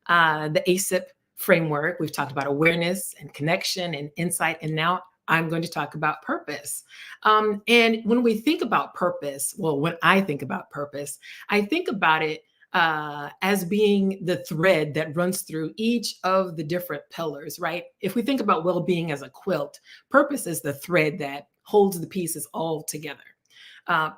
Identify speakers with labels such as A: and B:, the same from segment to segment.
A: the ASIP framework. We've talked about awareness and connection and insight. And now I'm going to talk about purpose. And when we think about purpose, well, when I think about purpose, I think about it as being the thread that runs through each of the different pillars, right? If we think about well-being as a quilt, purpose is the thread that holds the pieces all together.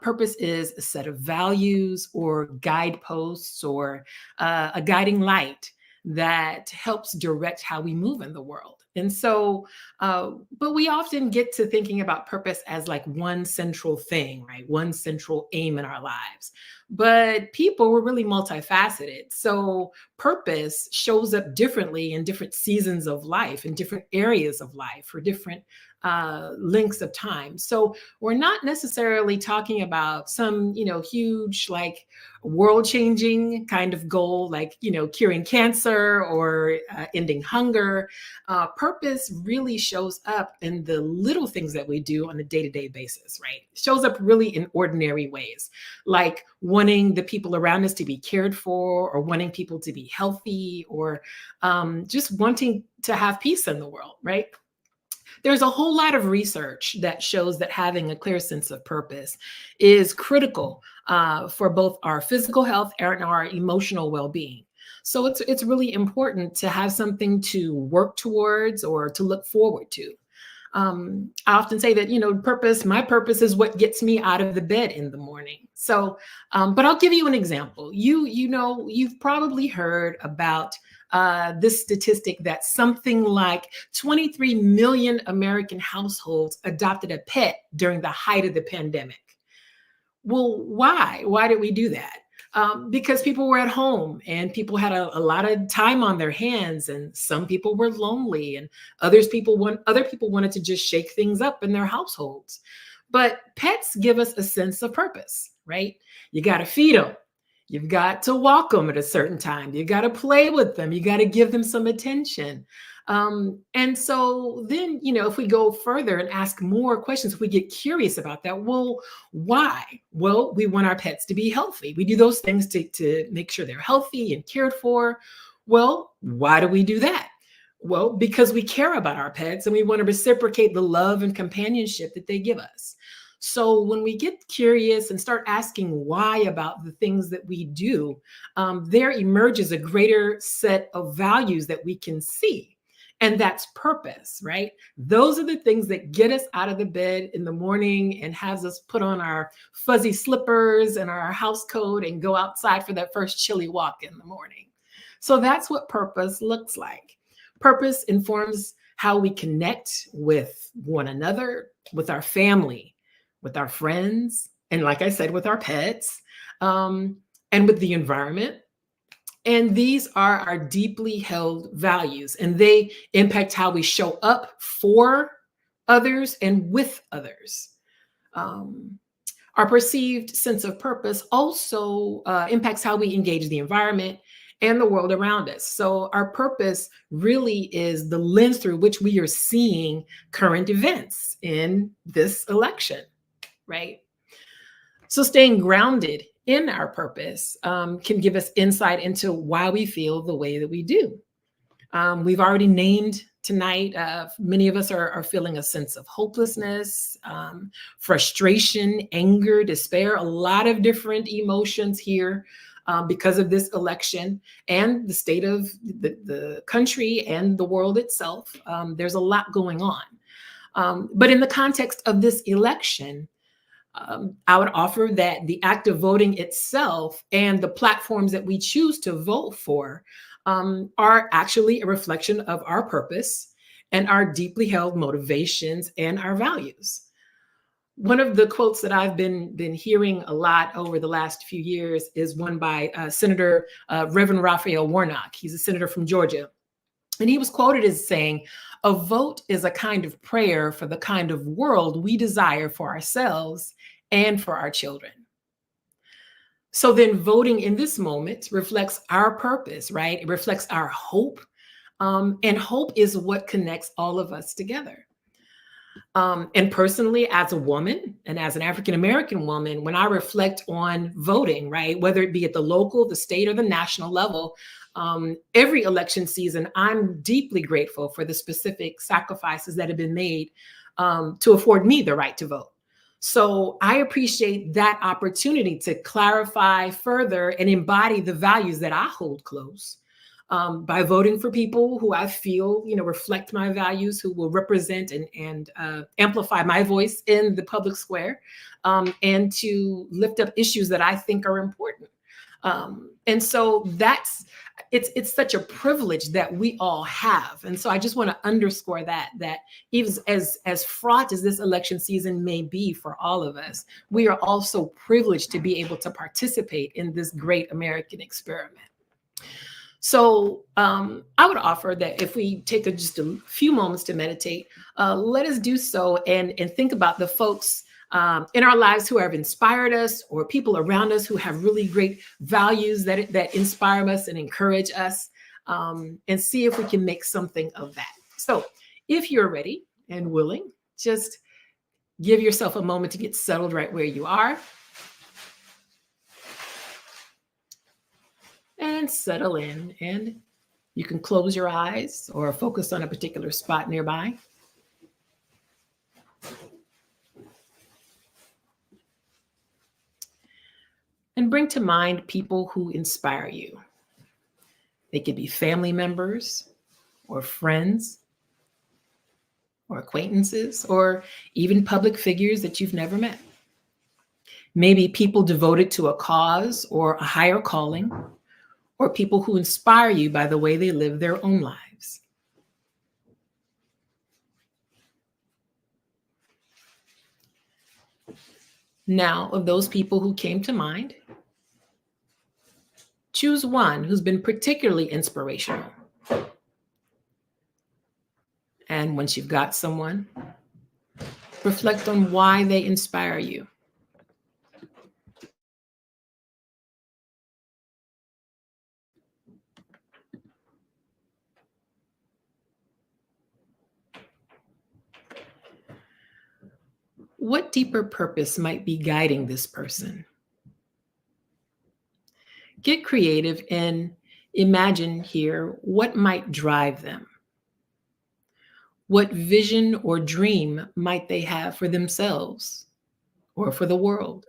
A: Purpose is a set of values or guideposts or a guiding light that helps direct how we move in the world. And so, but we often get to thinking about purpose as like one central thing, right? One central aim in our lives. But people were really multifaceted. So purpose shows up differently in different seasons of life, in different areas of life, for different lengths of time. So we're not necessarily talking about some, huge, like world-changing kind of goal, like, curing cancer or ending hunger. Purpose really shows up in the little things that we do on a day-to-day basis, right? It shows up really in ordinary ways, like wanting the people around us to be cared for, or wanting people to be healthy, or just wanting to have peace in the world, right? There's a whole lot of research that shows that having a clear sense of purpose is critical for both our physical health and our emotional well-being. So it's really important to have something to work towards or to look forward to. I often say that, my purpose is what gets me out of the bed in the morning. So, but I'll give you an example. You've probably heard about this statistic that something like 23 million American households adopted a pet during the height of the pandemic. Well, why? Why did we do that? Because people were at home and people had a lot of time on their hands, and some people were lonely, and other people wanted to just shake things up in their households. But pets give us a sense of purpose, right? You got to feed them. You've got to walk them at a certain time. You got to play with them. You got to give them some attention. And so then, if we go further and ask more questions, if we get curious about that, well, why? Well, we want our pets to be healthy. We do those things to make sure they're healthy and cared for. Well, why do we do that? Well, because we care about our pets and we want to reciprocate the love and companionship that they give us. So when we get curious and start asking why about the things that we do, there emerges a greater set of values that we can see. And that's purpose, right? Those are the things that get us out of the bed in the morning and has us put on our fuzzy slippers and our house coat and go outside for that first chilly walk in the morning. So that's what purpose looks like. Purpose informs how we connect with one another, with our family, with our friends, and like I said, with our pets, and with the environment. And these are our deeply held values, and they impact how we show up for others and with others. Our perceived sense of purpose also impacts how we engage the environment and the world around us. So our purpose really is the lens through which we are seeing current events in this election, right? So staying grounded in our purpose can give us insight into why we feel the way that we do. We've already named tonight, many of us are feeling a sense of hopelessness, frustration, anger, despair, a lot of different emotions here because of this election and the state of the country and the world itself. There's a lot going on. But in the context of this election, I would offer that the act of voting itself and the platforms that we choose to vote for are actually a reflection of our purpose and our deeply held motivations and our values. One of the quotes that I've been hearing a lot over the last few years is one by Senator Reverend Raphael Warnock. He's a senator from Georgia. And he was quoted as saying, "A vote is a kind of prayer for the kind of world we desire for ourselves and for our children." So then voting in this moment reflects our purpose, right? It reflects our hope. And hope is what connects all of us together. And personally, as a woman and as an African-American woman, when I reflect on voting, right, whether it be at the local, the state, or the national level, Every election season, I'm deeply grateful for the specific sacrifices that have been made to afford me the right to vote. So I appreciate that opportunity to clarify further and embody the values that I hold close by voting for people who I feel, reflect my values, who will represent and amplify my voice in the public square, and to lift up issues that I think are important. And so it's such a privilege that we all have. And so I just want to underscore that even as fraught as this election season may be for all of us, we are also privileged to be able to participate in this great American experiment. So I would offer that if we take just a few moments to meditate, let us do so and think about the folks in our lives who have inspired us, or people around us who have really great values that inspire us and encourage us, and see if we can make something of that. So if you're ready and willing, just give yourself a moment to get settled right where you are. And settle in, and you can close your eyes or focus on a particular spot nearby. And bring to mind people who inspire you. They could be family members or friends or acquaintances or even public figures that you've never met. Maybe people devoted to a cause or a higher calling, or people who inspire you by the way they live their own lives. Now, of those people who came to mind, choose one who's been particularly inspirational. And once you've got someone, reflect on why they inspire you. What deeper purpose might be guiding this person? Get creative and imagine here what might drive them. What vision or dream might they have for themselves or for the world?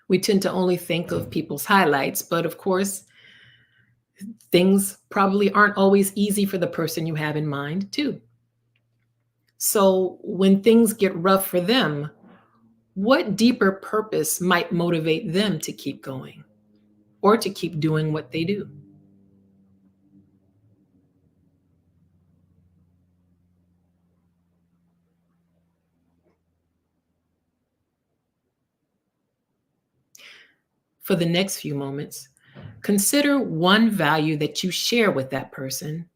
A: We tend to only think of people's highlights, but of course, things probably aren't always easy for the person you have in mind, too. So when things get rough for them, what deeper purpose might motivate them to keep going or to keep doing what they do? For the next few moments, consider one value that you share with that person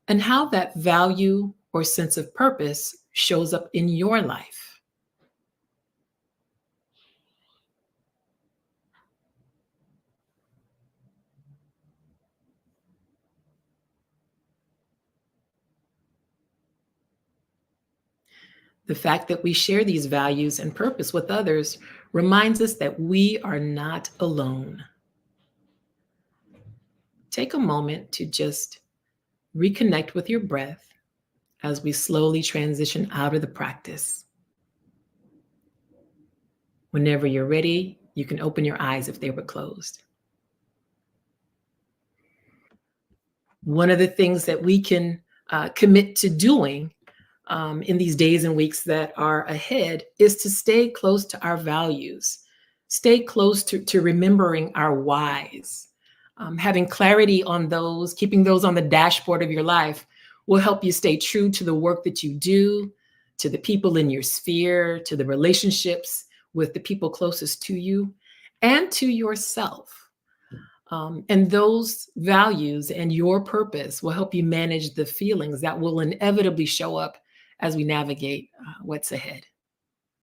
A: and how that value or sense of purpose shows up in your life. The fact that we share these values and purpose with others reminds us that we are not alone. Take a moment to just reconnect with your breath as we slowly transition out of the practice. Whenever you're ready, you can open your eyes if they were closed. One of the things that we can commit to doing in these days and weeks that are ahead is to stay close to our values, stay close to remembering our whys. Having clarity on those, keeping those on the dashboard of your life will help you stay true to the work that you do, to the people in your sphere, to the relationships with the people closest to you, and to yourself. And those values and your purpose will help you manage the feelings that will inevitably show up as we navigate what's ahead.